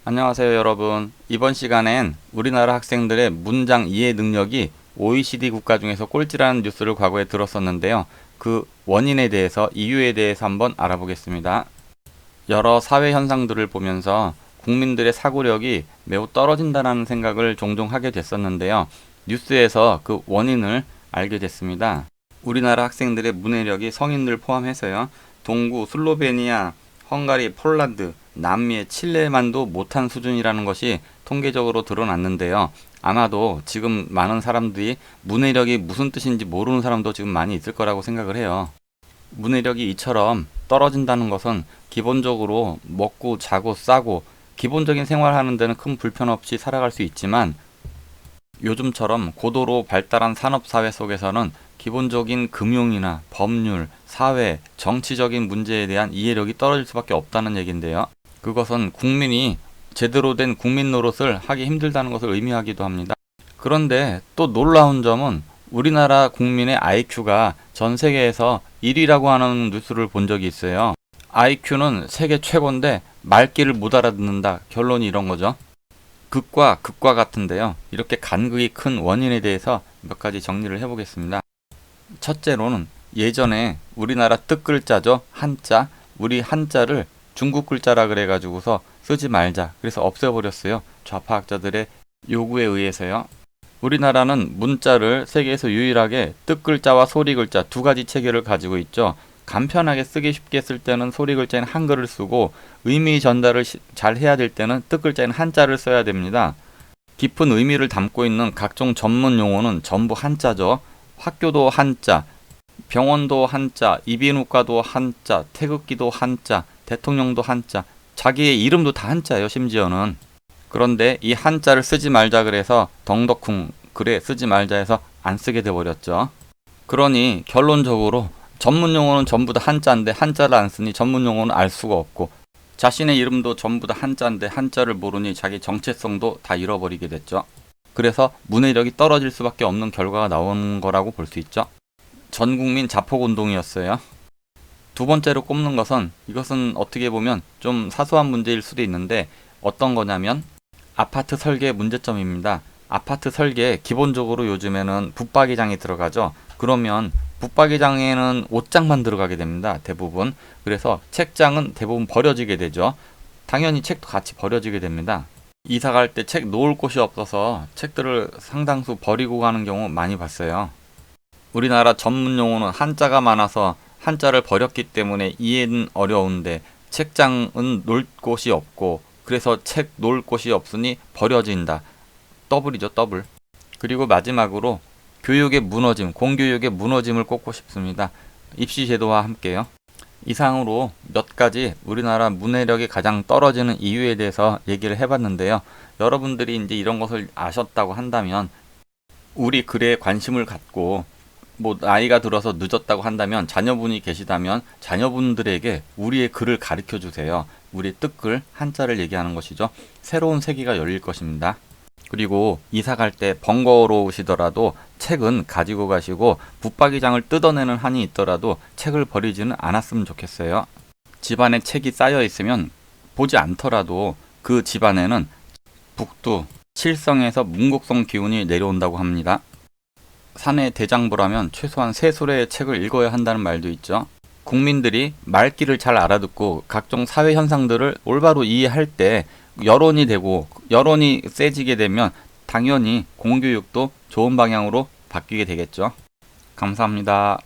안녕하세요 여러분. 이번 시간엔 우리나라 학생들의 문장 이해 능력이 OECD 국가 중에서 꼴찌라는 뉴스를 과거에 들었었는데요. 그 원인에 대해서, 이유에 대해서 한번 알아보겠습니다. 여러 사회 현상들을 보면서 국민들의 사고력이 매우 떨어진다는 생각을 종종 하게 됐었는데요. 뉴스에서 그 원인을 알게 됐습니다. 우리나라 학생들의 문해력이 성인들 포함해서요. 동구, 슬로베니아, 헝가리, 폴란드, 남미의 칠레만도 못한 수준이라는 것이 통계적으로 드러났는데요. 아마도 지금 많은 사람들이 문해력이 무슨 뜻인지 모르는 사람도 지금 많이 있을 거라고 생각을 해요. 문해력이 이처럼 떨어진다는 것은 기본적으로 먹고 자고 싸고 기본적인 생활하는 데는 큰 불편 없이 살아갈 수 있지만, 요즘처럼 고도로 발달한 산업사회 속에서는 기본적인 금융이나 법률, 사회, 정치적인 문제에 대한 이해력이 떨어질 수밖에 없다는 얘기인데요. 그것은 국민이 제대로 된 국민 노릇을 하기 힘들다는 것을 의미하기도 합니다. 그런데 또 놀라운 점은 우리나라 국민의 IQ가 전 세계에서 1위라고 하는 뉴스를 본 적이 있어요. IQ는 세계 최고인데 말귀를 못 알아듣는다. 결론이 이런 거죠. 극과 극과 같은데요. 이렇게 간극이 큰 원인에 대해서 몇 가지 정리를 해보겠습니다. 첫째로는 예전에 우리나라 뜻글자죠. 한자. 우리 한자를 중국 글자라 그래가지고서 쓰지 말자. 그래서 없애버렸어요. 좌파학자들의 요구에 의해서요. 우리나라는 문자를 세계에서 유일하게 뜻글자와 소리글자 두 가지 체계를 가지고 있죠. 간편하게 쓰기 쉽게 쓸 때는 소리글자인 한글을 쓰고, 의미 전달을 잘 해야 될 때는 뜻글자인 한자를 써야 됩니다. 깊은 의미를 담고 있는 각종 전문 용어는 전부 한자죠. 학교도 한자, 병원도 한자, 이비인후과도 한자, 태극기도 한자, 대통령도 한자, 자기의 이름도 다 한자예요, 심지어는. 그런데 이 한자를 쓰지 말자 그래서 덩덕쿵, 그래 쓰지 말자 해서 안 쓰게 돼버렸죠. 그러니 결론적으로 전문 용어는 전부 다 한자인데 한자를 안 쓰니 전문 용어는 알 수가 없고, 자신의 이름도 전부 다 한자인데 한자를 모르니 자기 정체성도 다 잃어버리게 됐죠. 그래서 문해력이 떨어질 수밖에 없는 결과가 나오는 거라고 볼 수 있죠. 전 국민 자폭운동이었어요. 두 번째로 꼽는 것은, 이것은 어떻게 보면 좀 사소한 문제일 수도 있는데 어떤 거냐면 아파트 설계 문제점입니다. 아파트 설계에 기본적으로 요즘에는 붙박이장이 들어가죠. 그러면 붙박이장에는 옷장만 들어가게 됩니다. 대부분. 그래서 책장은 대부분 버려지게 되죠. 당연히 책도 같이 버려지게 됩니다. 이사 갈 때 책 놓을 곳이 없어서 책들을 상당수 버리고 가는 경우 많이 봤어요. 우리나라 전문 용어는 한자가 많아서 한자를 버렸기 때문에 이해는 어려운데 책장은 놓을 곳이 없고, 그래서 책 놓을 곳이 없으니 버려진다. 더블이죠, 더블. 그리고 마지막으로 교육의 무너짐, 공교육의 무너짐을 꼽고 싶습니다. 입시 제도와 함께요. 이상으로 몇 가지 우리나라 문해력이 가장 떨어지는 이유에 대해서 얘기를 해봤는데요. 여러분들이 이제 이런 것을 아셨다고 한다면, 우리 글에 관심을 갖고 나이가 들어서 늦었다고 한다면, 자녀분이 계시다면 자녀분들에게 우리의 글을 가르쳐 주세요. 우리의 뜻글, 한자를 얘기하는 것이죠. 새로운 세계가 열릴 것입니다. 그리고 이사 갈 때 번거로우시더라도 책은 가지고 가시고, 붙박이장을 뜯어내는 한이 있더라도 책을 버리지는 않았으면 좋겠어요. 집안에 책이 쌓여 있으면 보지 않더라도 그 집안에는 북두, 칠성에서 문곡성 기운이 내려온다고 합니다. 사내 대장부라면 최소한 세 수레의 책을 읽어야 한다는 말도 있죠. 국민들이 말귀를 잘 알아듣고 각종 사회 현상들을 올바로 이해할 때 여론이 되고, 여론이 세지게 되면 당연히 공교육도 좋은 방향으로 바뀌게 되겠죠. 감사합니다.